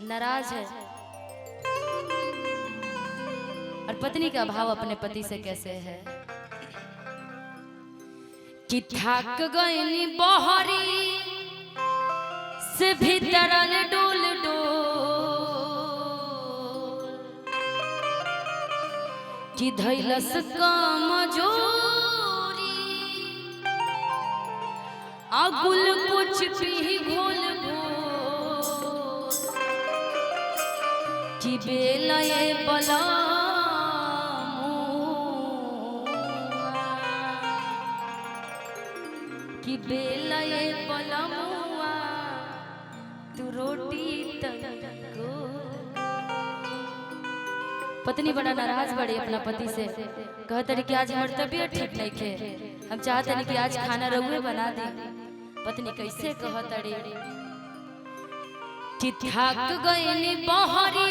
नाराज है और पत्नी का भाव अपने पति से कैसे है कि थक गई बहरी से भीतर डोल डोल कि धैलस कमजोरी अगुल कुछ भी घोल कि बेलये बला कि बेलये बलमुआ तू रोटी तको। पत्नी बड़ा नाराज बड़ी अपना पति से, कहते कि आज हमारी तबीयत ठीक नहीं थे, हम चाहते हैं कि आज खाना रहुए बना दे। पत्नी कैसे कहतड़ी कि थक गई बहरी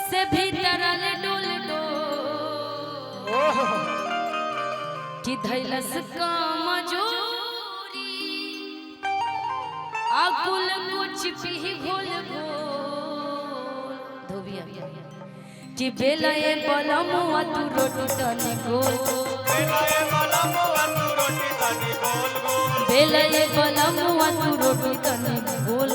से भीतर डोल डोल कि धैलस कमजोरी अकुल कुछ भी घोल घोल धोबिया कि बेलये बलमुआ तू रोटी तनी गोल बेलये बलमुआ तू रोटी तनी गोल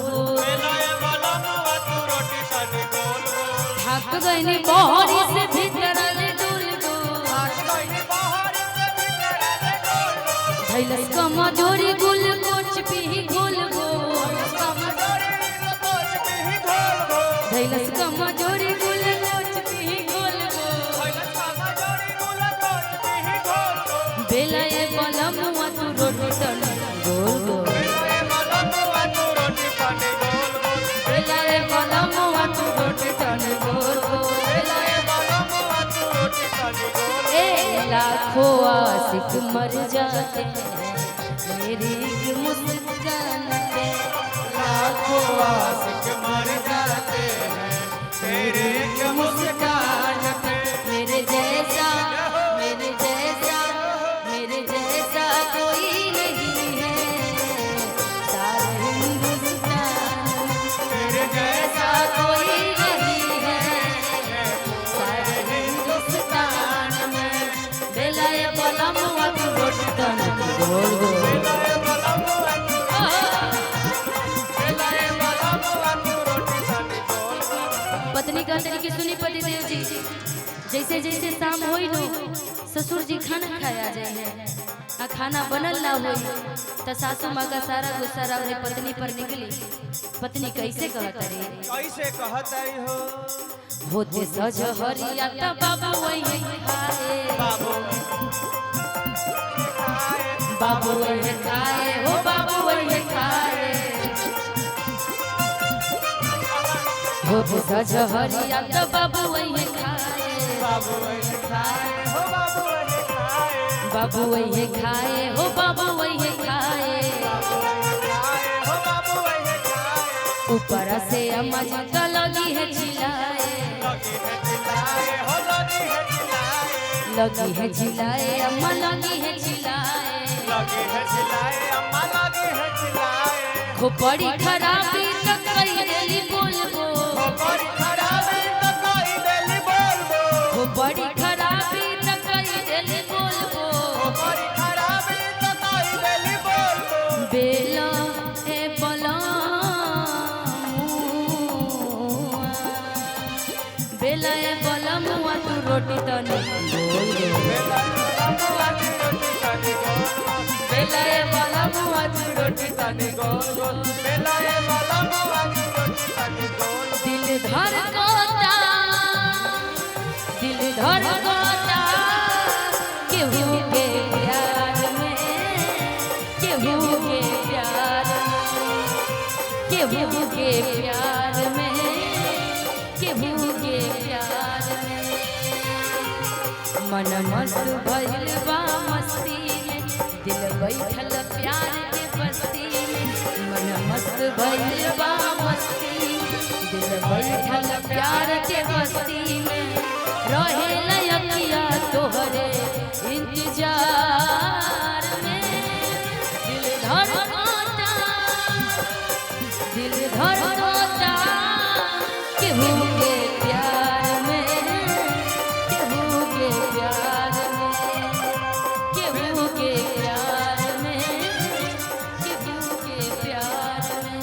थक गई बहरी से भीतर डोल धैलस कमजोरी गुल कुछ भी घोल घोल धैलस कमजोरी गुल कुछ भी घोल घोल बेलये बलमुआ तू रोटी तनी गोल गोल बेलये बलमुआ तू रोटी तनी गोल गोल लाखों आशिक मर जाते मेरी मुस्कान पे लाखों आशिक मर जाते मेरी मुस्कान पे मेरे जैसा कोई नहीं है सारे हिंदुस्तान मेरे जैसा कोई नहीं है सारे हिंदुस्तान में बेलये बलमुआ तू रोटी तनी गोल गोल पत्नी का तरीके सुनी पति देव जी जैसे जैसे शाम होई नो ससुर जी खाना खाया जाए आ खाना बनल ना होई त सासू माँ का सारा गुस्सा रहे पत्नी पर निकली। पत्नी कैसे कहता रे हो होते सजहरिया त बाबू वही खाए बाबू वही खाए हो बाबू वही खाए होते सजहरिया त बाबू वही खाए बाबू वही खाए हो बाबू वही खाए ऊपर से अम्मा जी का लगी है चिल्लाए अम्मा लगी है चिल्लाए खोपड़ी खराबी तक कई देली बोलबो खोपड़ी खराबी तक कई देली बोलबो बेला ए बलमुआ तू रोटी तनी बेलये बलमुआ तू रोटी तनी गोल दिल धर कोता केहू के प्यार में केहू के प्यार में मन मस्त भइल बा मस्ती में दिल बैठल प्यार के बस्ती में मन मस्त भइल बा मस्ती दिल बैठल प्यार के बस्ती में रहे लयकिया तोहरे इंतजार में दिल धर केहू के प्यार में, केहू के प्यार में, केहू के प्यार में, केहू के प्यार में।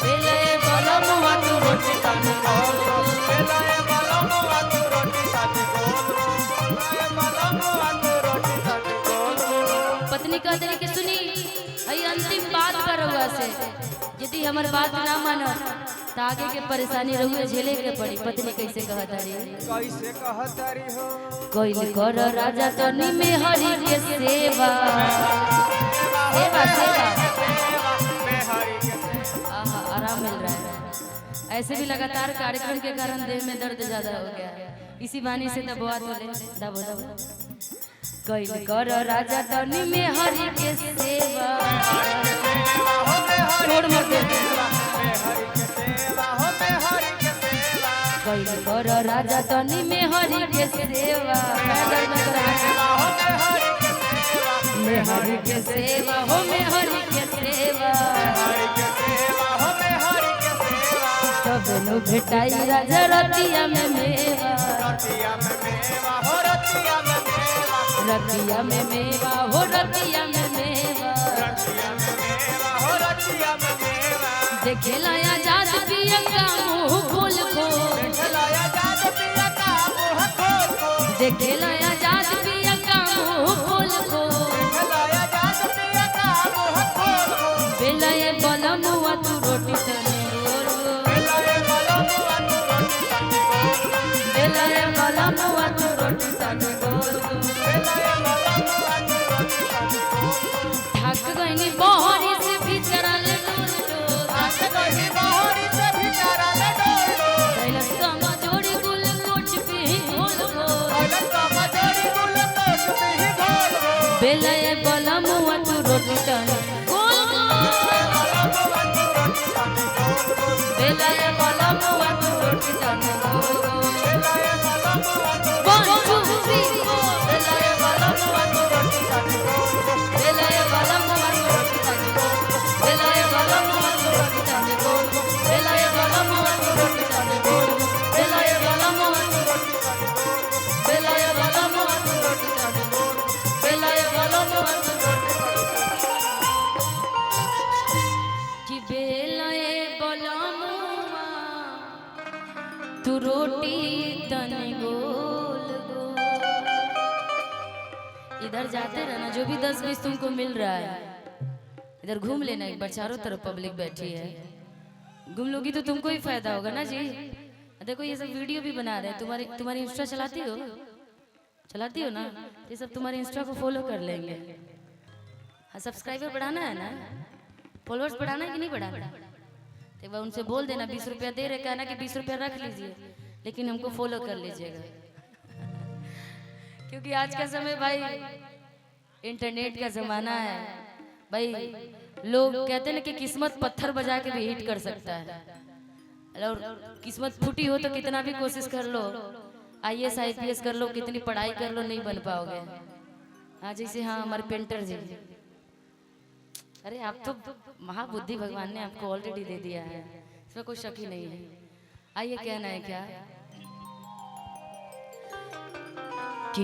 बेले बलमुआ तू रोटी तनी गोल गोल, बेलाए बलमुआ तू रोटी तनी गोल गोल, बेलाए बलमुआ तू रोटी तनी गोल गोल। पत्नी कह दे कि सुनी आई अंतिम बात करवा से, यदि हमार बात ना मानो तो आगे के परेशानी रहुए झेले के पड़ी। पत्नी कैसे कहत रही? कैसे कहतरी हो? कोई कर राजा तनी में हरि के सेवा, सेवा सेवा, मैं हरि के सेवा। आहा आराम मिल रहा है। ऐसे भी लगातार कार्यक्रम के कारण देह में दर्द ज्यादा हो गया, इसी बानी से दबवा तो ले दबो दबो। कोई कर राजा तनी में हरि के सेवा, छोड़ मत दे। कोई कर राजा तनी में हरि के सेवा, में हरि के सेवा हो, में हरि के सेवा। तब नु भेटाई राजा रतिया में मेवा, रतिया में मेवा हो, रतिया में मेवा। देखेला आजाद पिया का मुंह खोल खोल, देखेला आजाद पिया का मुंह खोल खोल। बेलाए बलमुआ तू रोटी तनी गोल गोल, बेलाए बलमुआ तू रोटी तनी गोल गोल। ढक गईनी बहरी से भीतर ले डोल डोल, कैलस कमा जोड़ी गुल कोच पे घोल घोल। बेलाए बलमुआ तू रोटी तनी गोल गोल, बेलाए बलमुआ तू रोटी तनी गोल गोल। 1 2 3 4 बेलाए बलमुआ तू रोटी तनी गोल गोल, बेलाए बलमुआ तू रोटी तनी गोल गोल, बेलाए बलमुआ तू रोटी तनी गोल गोल, बेलाए बलमुआ तू रोटी तनी गोल गोल, बेलाए बलमुआ तू रोटी तनी गोल गोल, बेलाए बलमुआ तू रोटी तनी गोल गोल, बेलाए बलमुआ तू रोटी तनी कि बेलाए बलमुआ तू रोटी तनी गोल गोल। इधर जाते रहना, जो भी 10-20 तुमको मिल रहा है इधर घूम लेना एक बार, चारों तरफ पब्लिक बैठी है, घूम लोगी तो तुमको ही फायदा होगा ना जी। देखो ये सब वीडियो भी बना रहे हैं, तुम्हारी इंस्टा चलाती हो ना, ये सब तुम्हारे इंस्टा को फॉलो कर लेंगे। हाँ सब्सक्राइबर बढ़ाना है ना, फॉलोअर्स बढ़ाना है कि नहीं बढ़ाना? तो एक बार उनसे बोल देना 20 रुपया दे रहे, कहना कि 20 रुपया रख लीजिए लेकिन हमको फॉलो कर लीजिएगा। क्योंकि आज का समय भाई इंटरनेट का जमाना है भाई, लोग कहते हैं ना कि किस्मत पत्थर बजा के भी हिट कर सकता है, और किस्मत फूटी हो तो कितना भी कोशिश कर लो, IAS IPS कर लो, कितनी पढ़ाई कर लो, नहीं बन पाओगे। हाँ जैसे हाँ हमारे पेंटर जी, अरे आप तो महाबुद्धि भगवान ने आपको ऑलरेडी दे दिया है, इसमें कोई शक ही नहीं है। आइए कहना है क्या?